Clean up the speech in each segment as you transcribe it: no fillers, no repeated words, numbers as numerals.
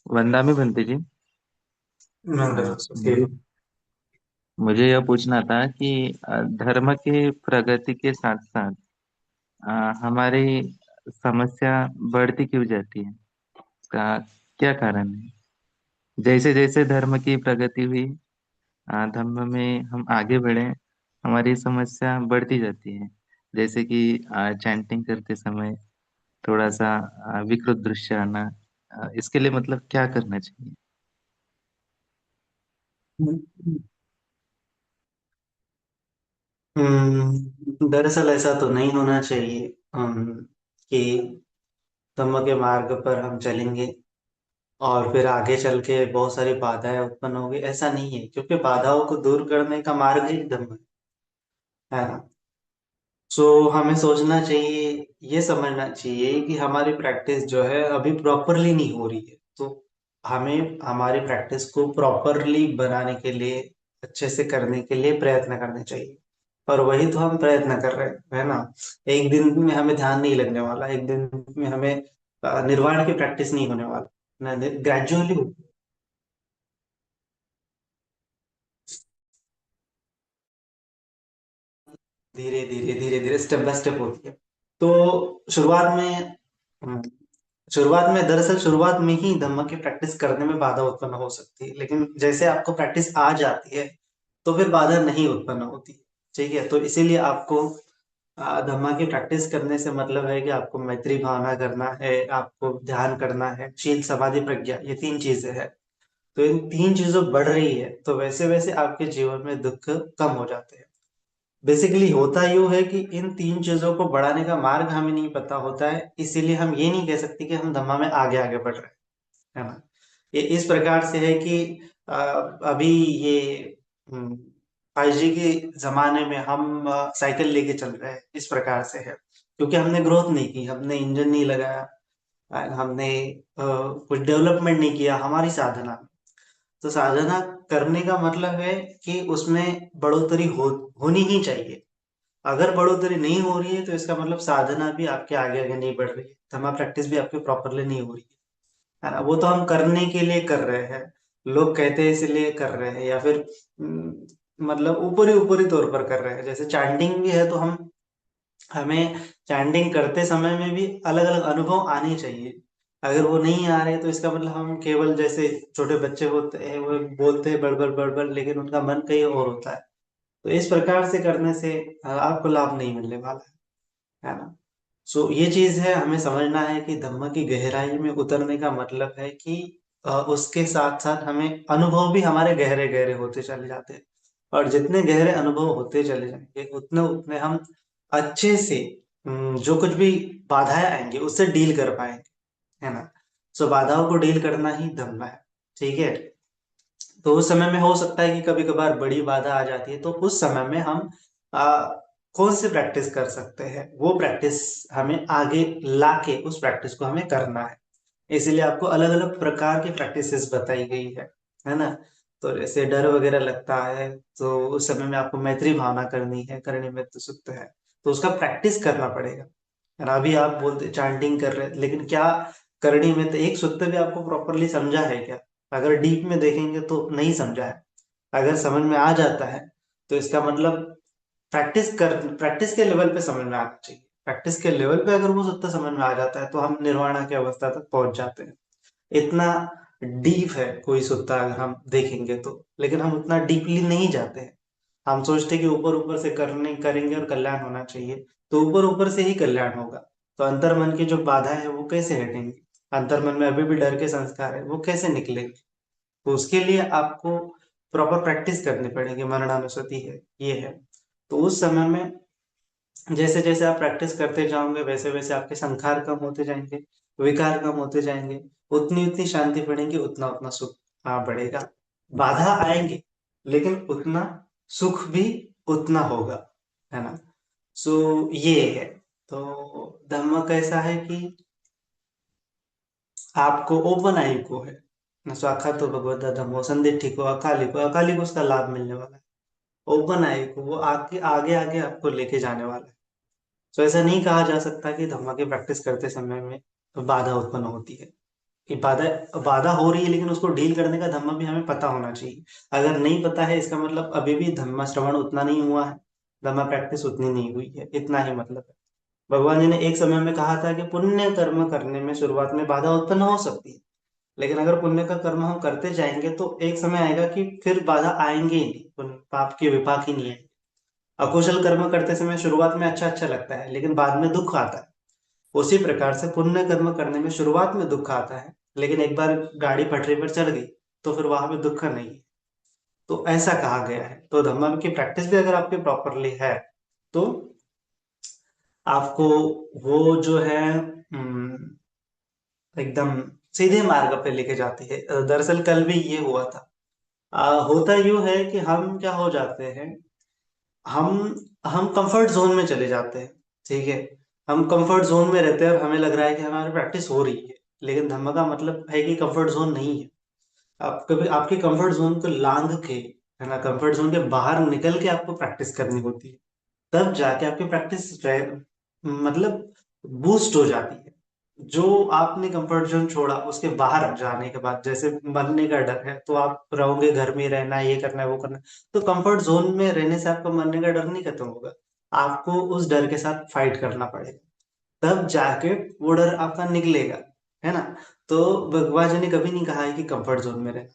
वंदामी बनते जी। नंदन मुझे सुखी। मुझे यह पूछना था कि धर्म के प्रगति के साथ साथ हमारी समस्या बढ़ती क्यों जाती है? इसका क्या कारण है? जैसे जैसे धर्म की प्रगति हुई, धर्म में हम आगे बढ़े, हमारी समस्या बढ़ती जाती है। जैसे कि चैंटिंग करते समय थोड़ा सा विकृत दृश्य आना। इसके लिए मतलब क्या करना चाहिए? दरअसल ऐसा तो नहीं होना चाहिए कि धम्म के मार्ग पर हम चलेंगे और फिर आगे चल के बहुत सारी बाधाएं उत्पन्न होगी। ऐसा नहीं है, क्योंकि बाधाओं को दूर करने का मार्ग ही धम्म है ना। सो हमें सोचना चाहिए, ये समझना चाहिए कि हमारी प्रैक्टिस जो है अभी प्रॉपरली नहीं हो रही है। तो हमें हमारी प्रैक्टिस को प्रॉपरली बनाने के लिए, अच्छे से करने के लिए प्रयत्न करने चाहिए। और वही तो हम प्रयत्न कर रहे हैं, है ना। एक दिन में हमें ध्यान नहीं लगने वाला, एक दिन में हमें निर्वाण की प्रैक्टिस नहीं होने वाला, ग्रेजुअली धीरे धीरे धीरे धीरे स्टेप बाय स्टेप होती है। तो हम्म, शुरुआत में ही धम्म की प्रैक्टिस करने में बाधा उत्पन्न हो सकती है, लेकिन जैसे आपको प्रैक्टिस आ जाती है तो फिर बाधा नहीं उत्पन्न होती। ठीक है, तो इसीलिए आपको धम्मा की प्रैक्टिस करने से मतलब है कि आपको मैत्री भावना करना है, आपको ध्यान करना है, शील समाधि प्रज्ञा, ये तीन चीजें हैं। तो इन तीन चीजों बढ़ रही है तो वैसे वैसे आपके जीवन में दुख कम हो जाते हैं। बेसिकली होता यूं है कि इन तीन चीजों को बढ़ाने का मार्ग हमें नहीं पता होता है, इसीलिए हम ये नहीं कह सकते कि हम धम्मा में आगे आगे बढ़ रहे हैं, है ना। ये इस प्रकार से है कि अभी ये 5G के जमाने में हम साइकिल लेके चल रहे हैं, इस प्रकार से है। क्योंकि हमने ग्रोथ नहीं की, हमने इंजन नहीं लगाया, हमने कुछ डेवलपमेंट नहीं किया हमारी साधना में। तो साधना करने का मतलब है कि उसमें बढ़ोतरी होनी ही चाहिए। अगर बढ़ोतरी नहीं हो रही है तो इसका मतलब साधना भी आपके आगे आगे नहीं बढ़ रही है, धर्मा प्रैक्टिस भी आपकी प्रॉपरली नहीं हो रही है ना। वो तो हम करने के लिए कर रहे हैं, लोग कहते हैं इसलिए कर रहे हैं, या फिर मतलब ऊपरी ऊपरी तौर पर कर रहे हैं। जैसे चैंटिंग भी है तो हमें चैंटिंग करते समय में भी अलग अलग अनुभव आने चाहिए। अगर वो नहीं आ रहे तो इसका मतलब हम केवल, जैसे छोटे बच्चे होते हैं वो बोलते हैं बड़बड़ बड़बड़, लेकिन उनका मन कहीं और होता है। तो इस प्रकार से करने से आपको लाभ नहीं मिलने वाला है ना। सो ये चीज है, हमें समझना है कि धम्म की गहराई में उतरने का मतलब है कि उसके साथ साथ हमें अनुभव भी हमारे गहरे गहरे होते चले जाते हैं। और जितने गहरे अनुभव होते चले जाएंगे उतने उतने हम अच्छे से जो कुछ भी बाधाएं आएंगे उससे डील कर पाएंगे, है ना। सो बाधाओं को डील करना ही धम्म है। ठीक है। तो उस समय में हो सकता है कि कभी कभार बड़ी बाधा आ जाती है, तो उस समय में हम आ, कौन सी प्रैक्टिस कर सकते हैं, वो प्रैक्टिस हमें आगे लाके उस प्रैक्टिस को हमें करना है। इसीलिए आपको अलग अलग प्रकार की प्रैक्टिसेस बताई गई है ना। तो जैसे डर वगैरह लगता है तो उस समय में आपको मैत्री भावना करनी है, करनी में तो सुक्त है, तो उसका प्रैक्टिस करना पड़ेगा। और अभी आप बोलते चांटिंग कर रहे हैं, लेकिन क्या करनी में तो एक सूत्र भी आपको प्रॉपरली समझा है क्या? अगर डीप में देखेंगे तो नहीं समझा है। अगर समझ में आ जाता है तो इसका मतलब प्रैक्टिस के लेवल पे समझ में आना चाहिए। प्रैक्टिस के लेवल पे अगर वो सूत्र समझ में आ जाता है तो हम निर्वाणा की अवस्था तक पहुंच जाते हैं। इतना डीप है कोई सूत्र अगर हम देखेंगे तो, लेकिन हम उतना डीपली नहीं जाते हैं। हम सोचते हैं कि ऊपर ऊपर से करने करेंगे और कल्याण होना चाहिए, तो ऊपर ऊपर से ही कल्याण होगा। तो अंतर मन की जो बाधा है वो कैसे हटेंगी? अंतर मन में अभी भी डर के संस्कार है, वो कैसे निकलेंगे? तो उसके लिए आपको प्रॉपर प्रैक्टिस करनी पड़ेगी, मरणानुस्मृति है, ये है। तो उस समय में जैसे जैसे आप प्रैक्टिस करते जाओगे वैसे वैसे आपके संखार कम होते जाएंगे, विकार कम होते जाएंगे, उतनी उतनी शांति बढ़ेंगी, उतना उतना सुख बढ़ेगा। बाधा आएंगे लेकिन उतना सुख भी उतना होगा, है ना। सो ये है। तो धम्म कैसा है कि आपको ओपन आई को है न, स्वाखा तो भगवत धम्मो संदिट्ठि को, अकाली को उसका लाभ मिलने वाला है। ओपन आई को वो आगे आगे आगे आपको लेके जाने वाला है। तो ऐसा नहीं कहा जा सकता कि धम्मा की प्रैक्टिस करते समय में बाधा उत्पन्न होती है। कि बाधा बाधा हो रही है, लेकिन उसको डील करने का धम्म भी हमें पता होना चाहिए। अगर नहीं पता है, इसका मतलब अभी भी धम्म श्रवण उतना नहीं हुआ है, धम्म प्रैक्टिस उतनी नहीं हुई है, इतना ही मतलब है। भगवान जी ने एक समय में कहा था कि पुण्य कर्म करने में शुरुआत में बाधा उत्पन्न हो सकती है, लेकिन अगर पुण्य का कर्म हम करते जाएंगे तो एक समय आएगा कि फिर बाधा आएंगे ही नहीं, पाप के विपाक ही नहीं है। अकुशल कर्म करते समय शुरुआत में अच्छा अच्छा लगता है, लेकिन बाद में दुख आता है। उसी प्रकार से पुण्य कर्म करने में शुरुआत में दुख आता है, लेकिन एक बार गाड़ी पटरी पर चढ़ गई तो फिर वहां पे दुख नहीं है। तो ऐसा कहा गया है। तो धम्म की प्रैक्टिस भी अगर आपकी प्रॉपरली है तो आपको वो जो है एकदम सीधे मार्ग पे लेके जाती है। दरअसल कल भी ये हुआ था। होता यूं है कि हम क्या हो जाते हैं, हम हम कंफर्ट जोन में चले जाते हैं। ठीक है, हम कंफर्ट जोन में रहते हैं और हमें लग रहा है कि हमारी प्रैक्टिस हो रही है, लेकिन धम्म का मतलब है कि कंफर्ट जोन नहीं है। आप कभी आपके कंफर्ट जोन को लांग के, है ना, कंफर्ट जोन के बाहर निकल के आपको प्रैक्टिस करनी होती है। तब जाके आपकी प्रैक्टिस मतलब बूस्ट हो जाती है। जो आपने कंफर्ट जोन छोड़ा उसके बाहर जाने के बाद, जैसे मरने का डर है तो आप रहोगे घर में ही रहना है, ये करना है वो करना है, तो कंफर्ट जोन में रहने से आपका मरने का डर नहीं खत्म होगा। आपको उस डर के साथ फाइट करना पड़ेगा, तब जाके वो डर आपका निकलेगा, है ना। तो भगवान जी ने कभी नहीं कहा है कि कंफर्ट जोन में रहना।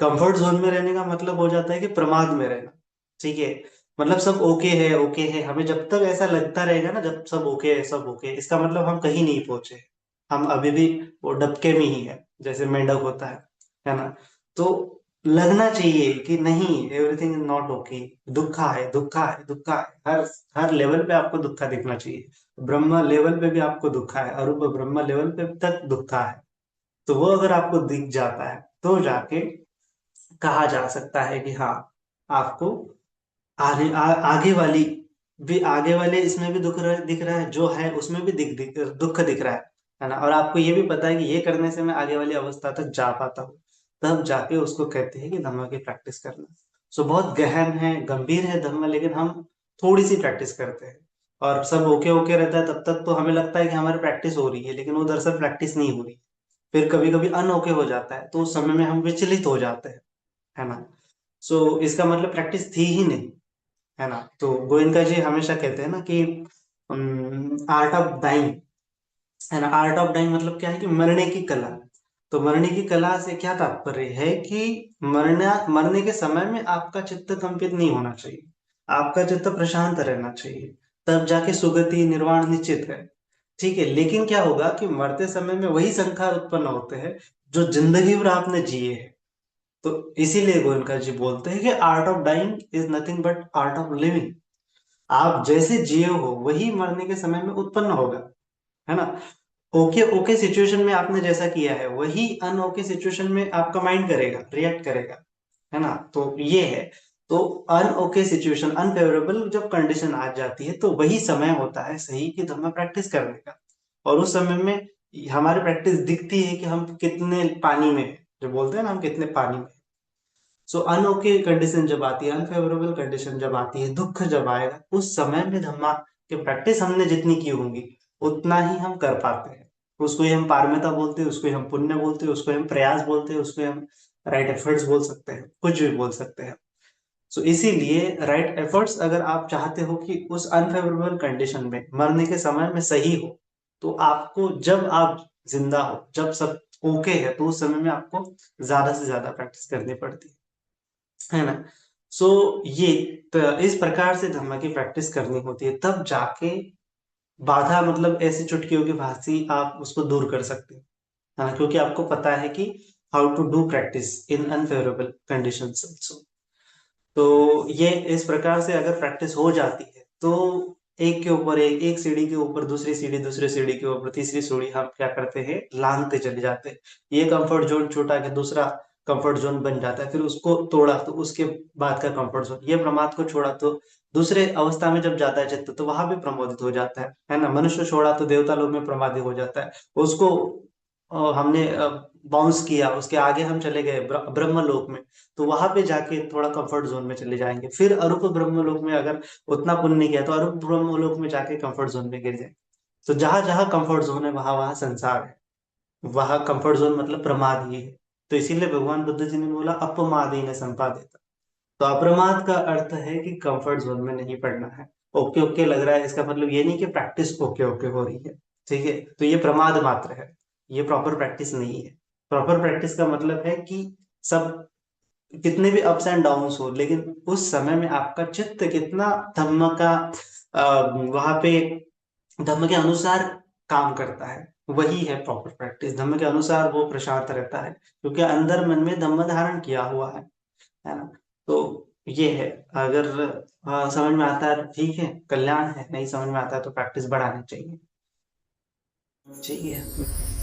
कंफर्ट जोन में रहने का मतलब हो जाता है कि प्रमाद में रहना। ठीक है, मतलब सब ओके है, ओके है, हमें जब तक ऐसा लगता रहेगा ना, जब सब ओके है, सब ओके है, इसका मतलब हम कहीं नहीं पहुंचे। हम अभी भी वो डबके में ही है, जैसे मेंढक होता है ना। तो लगना चाहिए कि नहीं, एवरीथिंग इज नॉट ओके, दुखा है, दुखा है, दुखा है, हर हर लेवल पे आपको दुखा दिखना चाहिए। ब्रह्म लेवल पे भी आपको दुखा है, अरूप ब्रह्म लेवल पे तक दुखा है। तो वो अगर आपको दिख जाता है तो जाके कहा जा सकता है कि हाँ, आपको आगे वाली भी, आगे वाले इसमें भी दिख रहा है, जो है उसमें भी दुख दिख रहा है ना, और आपको ये भी पता है कि ये करने से मैं आगे वाली अवस्था तक जा पाता हूँ, तब जाके उसको कहते हैं कि धम्म की प्रैक्टिस करना। सो बहुत गहन है, गंभीर है धम्म, लेकिन हम थोड़ी सी प्रैक्टिस करते हैं और सब ओके ओके रहता है, तब तक तो हमें लगता है कि हमारी प्रैक्टिस हो रही है, लेकिन वो दरअसल प्रैक्टिस नहीं हो रही। फिर कभी कभी अनओके हो जाता है, तो उस समय में हम विचलित हो जाते हैं, है ना। सो इसका मतलब प्रैक्टिस थी ही नहीं, है ना। तो गोयनका जी हमेशा कहते हैं ना कि आर्ट ऑफ डाइंग, है ना, आर्ट ऑफ डाइंग मतलब क्या है कि मरने की कला। तो मरने की कला से क्या तात्पर्य है कि मरने के समय में आपका चित्त कंपित नहीं होना चाहिए, आपका चित्त प्रशांत रहना चाहिए, तब जाके सुगति निर्वाण निश्चित है। ठीक है, लेकिन क्या होगा कि मरते समय में वही संखार उत्पन्न होते हैं जो जिंदगी भर आपने जिए हैं। तो इसीलिए गोयनका जी बोलते हैं कि art of dying is nothing but art of living. आप जैसे जिए हो वही मरने के समय में उत्पन्न होगा, है ना। ओके ओके सिचुएशन में आपने जैसा किया है वही अनओके सिचुएशन में आपका माइंड करेगा, रिएक्ट करेगा, है ना। तो ये है। तो अनओके सिचुएशन, अनफेवरेबल जब कंडीशन आ जाती है, तो वही समय होता है सही कि धम्म प्रैक्टिस करने का। और उस समय में हमारी प्रैक्टिस दिखती है कि हम कितने पानी में हैं। जो बोलते हैं ना, हम कितने पानी में। सो अनओके कंडीशन जब आती है, अनफेवरेबल कंडीशन जब आती है, दुख जब आएगा, उस समय में धम्मा की प्रैक्टिस हमने जितनी की होंगी उतना ही हम कर पाते हैं। उसको ही हम पारमिता बोलते हैं, उसको ही हम पुण्य बोलते हैं, उसको ही हम प्रयास बोलते हैं, उसको ही हम राइट एफर्ट्स बोल सकते हैं, कुछ भी बोल सकते हैं। सो इसीलिए राइट एफर्ट्स अगर आप चाहते हो कि उस अनफेवरेबल कंडीशन में मरने के समय में सही हो, तो आपको जब आप जिंदा हो, जब सब ओके है, तो उस समय में आपको ज्यादा से ज्यादा प्रैक्टिस करनी पड़ती है ना। सो ये इस प्रकार से धम्म की प्रैक्टिस करनी होती है, तब जाके बाधा मतलब ऐसी चुटकियों की भांति आप उसको दूर कर सकते हैं, है ना, क्योंकि आपको पता है कि how to do practice in unfavourable conditions also. तो ये इस प्रकार से अगर प्रैक्टिस हो जाती है तो एक के ऊपर एक, एक सीढ़ी के ऊपर दूसरी सीढ़ी, दूसरी सीढ़ी के ऊपर तीसरी सीढ़ी हम क्या करते हैं, लांघते चले जाते हैं। ये कंफर्ट जोन छोटा के दूसरा कंफर्ट जोन बन जाता है, फिर उसको तोड़ा तो उसके बाद का कंफर्ट जोन, ये प्रमाद को छोड़ा तो दूसरे अवस्था में जब जाता है चित्त, तो वहां भी प्रमोदित हो जाता है ना। मनुष्य छोड़ा तो देवता लोक में प्रमादी हो जाता है। उसको हमने बाउंस किया, उसके आगे हम चले गए ब्रह्म लोक में, तो वहां पे जाके थोड़ा कंफर्ट जोन में चले जाएंगे। फिर अरूप ब्रह्म लोक में अगर उतना पुण्य नहीं किया तो अरूप ब्रह्म लोक में जाके कंफर्ट जोन में गिर जाए। तो जहां जहां कंफर्ट जोन है वहां वहां संसार है। वह कंफर्ट जोन मतलब प्रमाद ही है। तो इसीलिए भगवान बुद्ध जी ने बोला अपमादी न संपादित। तो अप्रमाद का अर्थ है कि कंफर्ट जोन में नहीं पड़ना है। ओके ओके लग रहा है, इसका मतलब ये नहीं कि प्रैक्टिस ओके ओके हो रही है। ठीक है, तो ये प्रमाद मात्र है, ये प्रॉपर प्रैक्टिस नहीं है। प्रॉपर प्रैक्टिस का मतलब है कि सब कितने भी अप्स एंड डाउन्स हो, लेकिन उस समय में आपका चित्त कितना धम्म का वहां पे धम्म के अनुसार काम करता है, वही है प्रॉपर प्रैक्टिस। धम्म के अनुसार वो प्रशांत रहता है, क्योंकि अंदर मन में धम्म धारण किया हुआ है ना। तो ये है। अगर समझ में आता है तो ठीक है, कल्याण है, नहीं समझ में आता है तो प्रैक्टिस बढ़ानी चाहिए। ठीक है।